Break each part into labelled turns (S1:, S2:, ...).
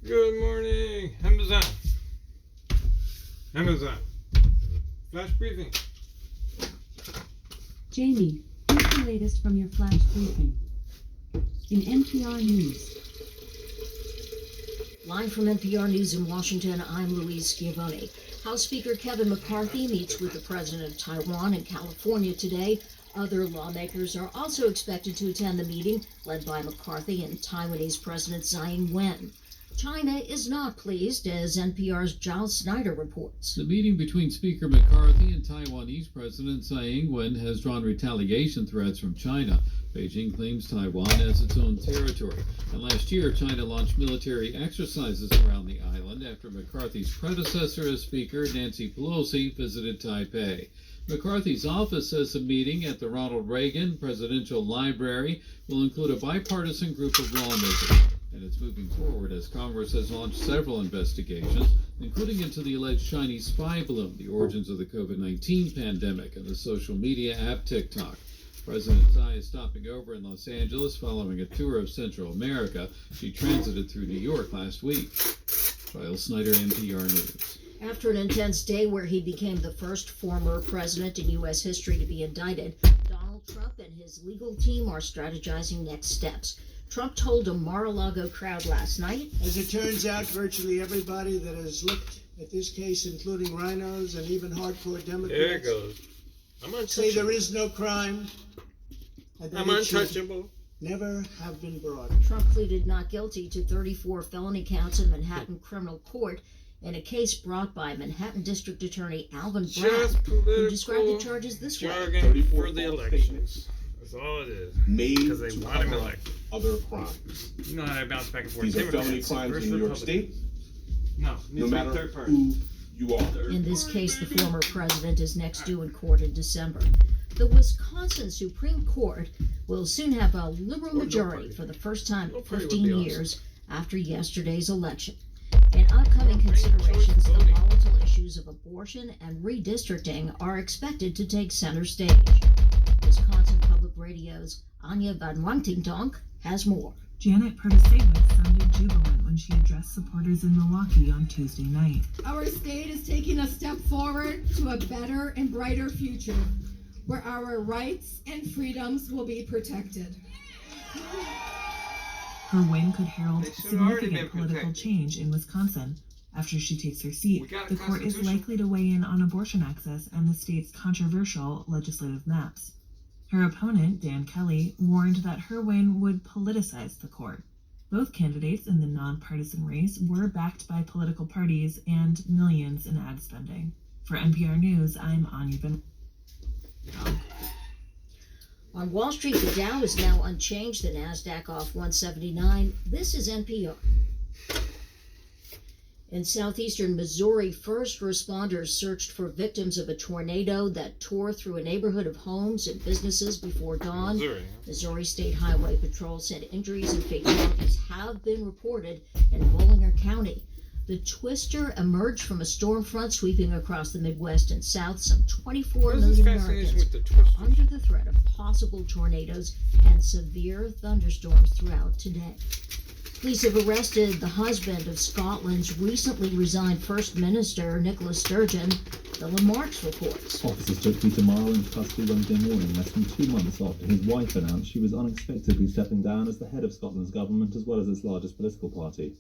S1: Good morning, Amazon. Flash briefing.
S2: Jamie, here's the latest from your flash briefing. In NPR News.
S3: Live from NPR News in Washington, I'm Louise Schiavone. House Speaker Kevin McCarthy meets with the president of Taiwan in California today. Other lawmakers are also expected to attend the meeting, led by McCarthy and Taiwanese President Tsai Ing-wen. China is not pleased, as NPR's Giles Snyder reports.
S4: The meeting between Speaker McCarthy and Taiwanese President Tsai Ing-wen has drawn retaliation threats from China. Beijing claims Taiwan as its own territory. And last year, China launched military exercises around the island after McCarthy's predecessor as Speaker, Nancy Pelosi, visited Taipei. McCarthy's office says the meeting at the Ronald Reagan Presidential Library will include a bipartisan group of lawmakers. And it's moving forward as Congress has launched several investigations, including into the alleged Chinese spy balloon, the origins of the COVID-19 pandemic, and the social media app TikTok. President Tsai is stopping over in Los Angeles following a tour of Central America. She transited through New York last week. Giles Snyder, NPR News.
S3: After an intense day where he became the first former president in U.S. history to be indicted, Donald Trump and his legal team are strategizing next steps. Trump told a Mar-a-Lago crowd last night,
S5: "As it turns out, virtually everybody that has looked at this case, including rhinos and even hardcore Democrats,
S1: There it goes. I'm
S5: say there
S1: untouchable.
S5: is no crime and that
S1: I'm
S5: it should
S1: untouchable.
S5: never have been brought."
S3: Trump pleaded not guilty to 34 felony counts in Manhattan criminal court in a case brought by Manhattan District Attorney Alvin Bragg,
S1: Just
S3: who described the
S1: political
S3: charges this way.
S1: jargon
S6: 34
S1: for the
S6: false
S1: elections.
S6: statements
S1: That's all it is.
S6: made
S1: Because they
S6: to
S1: want him
S6: cover up
S1: elected.
S6: other crimes.
S1: You know how I bounce back and forth.
S6: These are felony
S1: Democrats
S6: crimes
S1: versus
S6: in New York
S1: Republicans.
S6: State,
S1: No,
S6: no
S1: needs to be
S6: matter
S1: third party.
S6: who you are.
S3: In this case, the former president is next due in court in December. The Wisconsin Supreme Court will soon have a liberal majority for the first time in 15 years after yesterday's election. In upcoming considerations, the volatile issues of abortion and redistricting are expected to take center stage. Wisconsin Public Radio's Anya Van Wantingtonk has more.
S7: Janet Protasevich sounded jubilant when she addressed supporters in Milwaukee on Tuesday night.
S8: Our state is taking a step forward to a better and brighter future, where our rights and freedoms will be protected.
S7: Her win could herald
S1: They should already
S7: significant
S1: been
S7: political
S1: protected.
S7: change in Wisconsin. After she takes her seat,
S1: We got a
S7: the court is
S1: constitution.
S7: likely to weigh in on abortion access and the state's controversial legislative maps. Her opponent, Dan Kelly, warned that her win would politicize the court. Both candidates in the nonpartisan race were backed by political parties and millions in ad spending. For NPR News, I'm Anya Van.
S3: On Wall Street, the Dow is now unchanged, the Nasdaq off 179. This is NPR. In southeastern Missouri, first responders searched for victims of a tornado that tore through a neighborhood of homes and businesses before dawn. Missouri State Highway Patrol said injuries and fatalities have been reported in Bollinger County. The twister emerged from a storm front sweeping across the Midwest and South. Some 24
S1: What is this
S3: million
S1: fascination
S3: Americans
S1: with the
S3: are
S1: twisters?
S3: under the threat of possible tornadoes and severe thunderstorms throughout today. Police have arrested the husband of Scotland's recently resigned First Minister, Nicola Sturgeon. The Lamarck's reports.
S9: Officers took Peter Murrell into custody Wednesday morning, less than 2 months after his wife announced she was unexpectedly stepping down as the head of Scotland's government as well as its largest political party.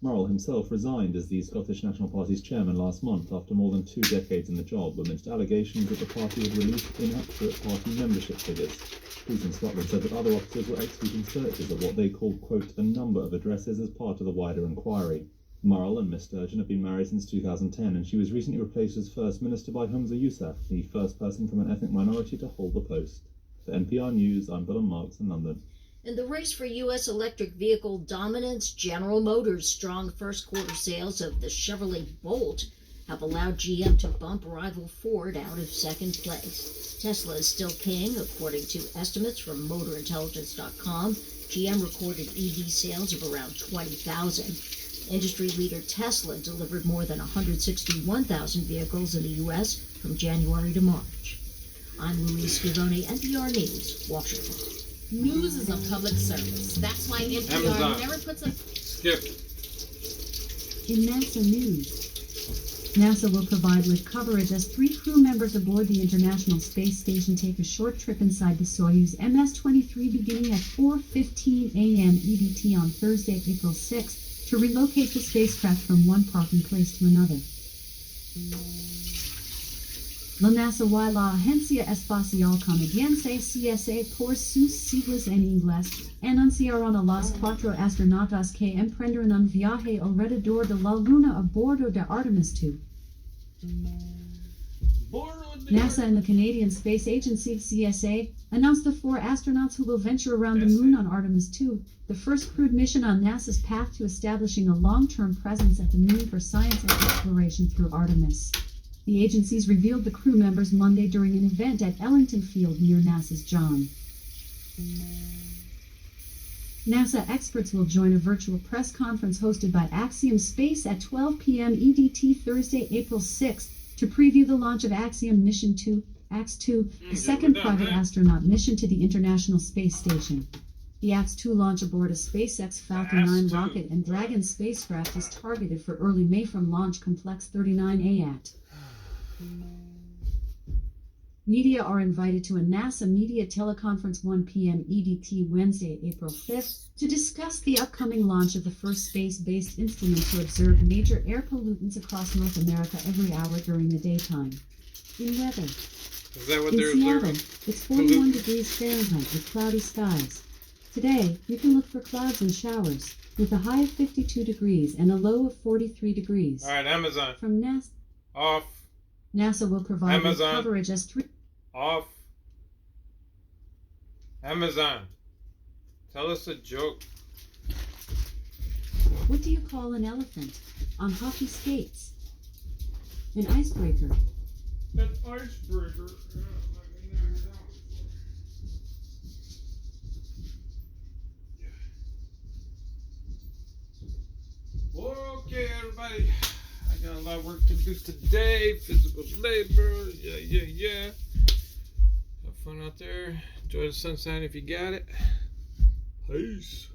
S9: Murrell himself resigned as the Scottish National Party's chairman last month after more than 2 decades in the job, amidst allegations that the party had released inaccurate party membership figures. Police in Scotland said that other officers were executing searches of what they called, quote, a number of addresses as part of the wider inquiry. Murrell and Miss Sturgeon have been married since 2010, and she was recently replaced as First Minister by Humza Yousaf, the first person from an ethnic minority to hold the post. For NPR News, I'm Dylan Marks in London.
S3: In the race for U.S. electric vehicle dominance, General Motors' strong first quarter sales of the Chevrolet Bolt have allowed GM to bump rival Ford out of second place. Tesla is still king, according to estimates from MotorIntelligence.com. GM recorded EV sales of around 20,000. Industry leader Tesla delivered more than 161,000 vehicles in the U.S. from January to March. I'm Louise Schiavone, NPR News, Washington.
S10: News is a public service. That's why NPR
S1: Amazon.
S10: never puts a...
S1: Skip.
S2: In NASA news, NASA will provide live coverage as 3 crew members aboard the International Space Station take a short trip inside the Soyuz MS-23 beginning at 4:15 a.m. EDT on Thursday, April 6, to relocate the spacecraft from one parking place to another. La NASA y la Agencia Espacial Canadiense CSA por sus siglas en inglés anunciaron a los 4 astronautas que emprendieron un viaje alrededor de la Luna a bordo de Artemis II. NASA and the Canadian Space Agency CSA announced the 4 astronauts who will venture around the moon on Artemis II, the first crewed mission on NASA's path to establishing a long-term presence at the moon for science and exploration through Artemis. The agencies revealed the crew members Monday during an event at Ellington Field near NASA's John. NASA experts will join a virtual press conference hosted by Axiom Space at 12 p.m. EDT Thursday, April 6, to preview the launch of Axiom Mission 2, AX-2, the second private astronaut mission to the International Space Station. The AX-2 launch aboard a SpaceX Falcon 9 rocket and Dragon spacecraft is targeted for early May from Launch Complex 39A at. Media are invited to a NASA media teleconference 1 p.m. EDT Wednesday, April 5th, to discuss the upcoming launch of the first space-based instrument to observe major air pollutants across North America every hour during the daytime. In weather,
S1: Is that what
S2: in
S1: they're
S2: Seattle,
S1: observing?
S2: it's 41 degrees Fahrenheit with cloudy skies. Today, you can look for clouds and showers, with a high of 52 degrees and a low of 43 degrees.
S1: All right, Amazon.
S2: From NASA,
S1: Off.
S2: NASA will provide
S1: Amazon.
S2: coverage as 3.
S1: Off. Amazon. Tell us a joke.
S2: What do you call an elephant on hockey skates? An icebreaker.
S1: An icebreaker. Okay, everybody. I got a lot of work to do today. Physical labor. Yeah. Have fun out there. Enjoy the sunshine if you got it. Peace.